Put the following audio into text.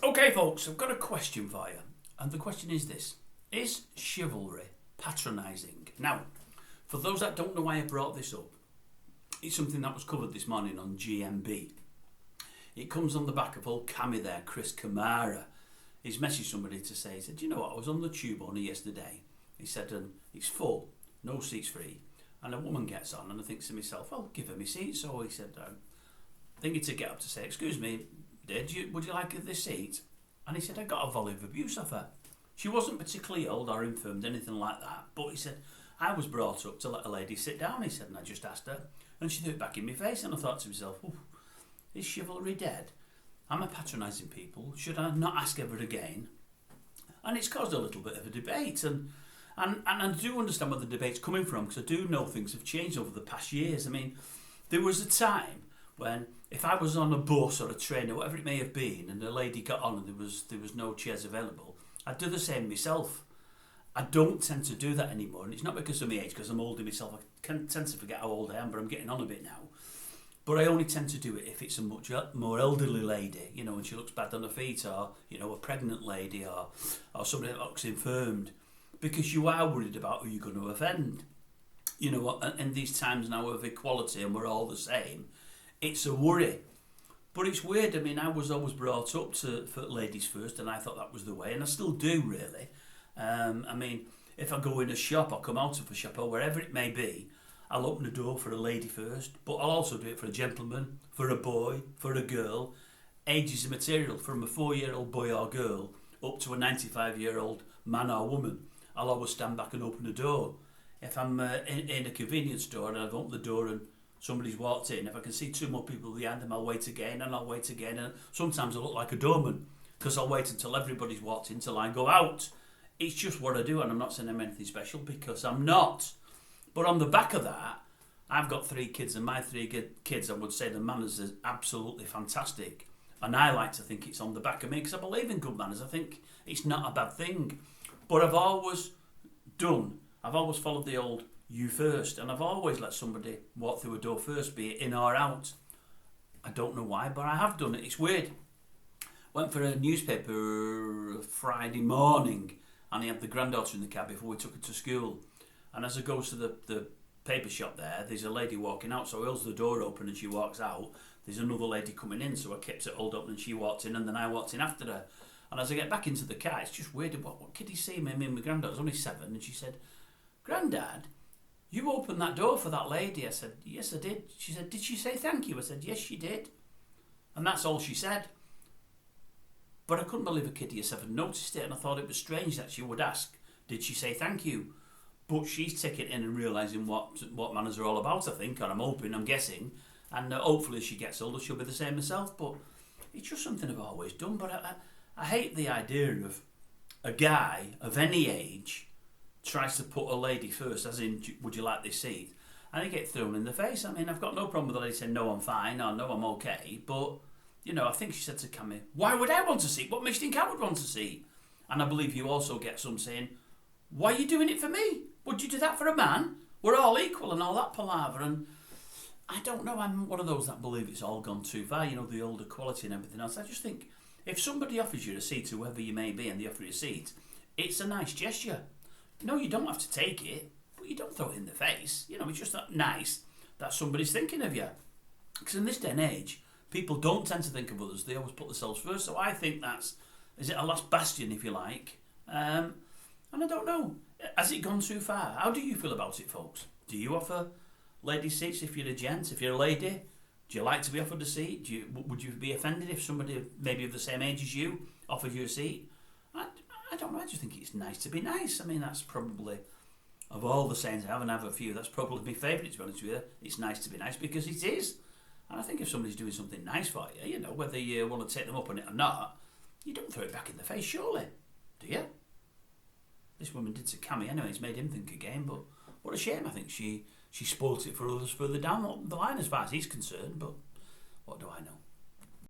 Okay, folks, I've got a question for you. And the question is this: is chivalry patronising? Now, for those that don't know why I brought this up, it's something that was covered this morning on GMB. It comes on the back of old Cammy there, Chris Kamara. He's messaged somebody to say, he said, you know what, I was on the tube only yesterday. He said, it's full, no seats free. And a woman gets on and I think to myself, well, give her my seat. So he said, thinking to get up to say, excuse me, would you like this seat? And he said, I got a volley of abuse off her. She wasn't particularly old or infirmed, anything like that. But he said, I was brought up to let a lady sit down, he said, and I just asked her. And she threw it back in my face. And I thought to myself, is chivalry dead? Am I patronising people? Should I not ask ever again? And it's caused a little bit of a debate. And I do understand where the debate's coming from, because I do know things have changed over the past years. I mean, there was a time when if I was on a bus or a train or whatever it may have been and a lady got on and there was no chairs available, I'd do the same myself. I don't tend to do that anymore, and it's not because of my age, because I'm older myself. I can tend to forget how old I am, but I'm getting on a bit now. But I only tend to do it if it's a much more elderly lady, and she looks bad on her feet, or, a pregnant lady, or somebody that looks infirmed, because you are worried about who you're going to offend. In these times now of equality and we're all the same, it's a worry. But it's weird. I mean, I was always brought up for ladies first, and I thought that was the way, and I still do, really. I mean, if I go in a shop or come out of a shop or wherever it may be, I'll open the door for a lady first, but I'll also do it for a gentleman, for a boy, for a girl. Age is immaterial, from a 4-year-old boy or girl up to a 95-year-old man or woman. I'll always stand back and open the door. If I'm in a convenience store and I've opened the door and somebody's walked in, if I can see 2 more people behind them, I'll wait again and I'll wait again. And sometimes I look like a doorman, because I'll wait until everybody's walked in till I go out. It's just what I do, and I'm not saying I'm anything special, because I'm not. But on the back of that, I've got 3 kids, and my 3 kids, I would say the manners is absolutely fantastic. And I like to think it's on the back of me, because I believe in good manners. I think it's not a bad thing. But I've always followed the old you first, and I've always let somebody walk through a door first, be it in or out. I don't know why, but I have done it. It's weird. Went for a newspaper Friday morning, and he had the granddaughter in the cab before we took her to school. And as I goes to the paper shop there's a lady walking out, so I holds the door open and she walks out. There's another lady coming in, so I kept it held open and she walked in, and then I walked in after her. And as I get back into the car, it's just weird. What kid you see me? I mean, my granddaughter's only 7, and she said, Grandad, you opened that door for that lady. I said, yes, I did. She said, did she say thank you? I said, yes, she did. And that's all she said. But I couldn't believe a kid of 7 noticed it, and I thought it was strange that she would ask, did she say thank you? But she's taking it in and realising what manners are all about, I think, or I'm guessing, and hopefully as she gets older she'll be the same herself. But it's just something I've always done. But I hate the idea of a guy of any age tries to put a lady first, as in, would you like this seat? And they get thrown in the face. I mean, I've got no problem with the lady saying, no, I'm fine, or no, I'm okay. But, I think she said to Cammy, why would I want a seat? What makes you think I would want a seat? And I believe you also get some saying, why are you doing it for me? Would you do that for a man? We're all equal and all that palaver. And I don't know, I'm one of those that believe it's all gone too far, the old equality and everything else. I just think if somebody offers you a seat, whoever you may be, and they offer you a seat, it's a nice gesture. No, you don't have to take it, but you don't throw it in the face. It's just that nice that somebody's thinking of you. Because in this day and age, people don't tend to think of others. They always put themselves first. So I think is it a last bastion, if you like? And I don't know. Has it gone too far? How do you feel about it, folks? Do you offer lady seats if you're a gent? If you're a lady, do you like to be offered a seat? Would you be offended if somebody maybe of the same age as you offered you a seat? I don't know. I just think it's nice to be nice. I mean, that's probably, of all the sayings I have a few, that's probably my favourite, to be honest with you. It's nice to be nice, because it is. And I think if somebody's doing something nice for you, whether you want to take them up on it or not, you don't throw it back in the face, surely. Do you? This woman did to Cammy anyway. It's made him think again, but what a shame. I think she spoilt it for others further down the line as far as he's concerned, but what do I know?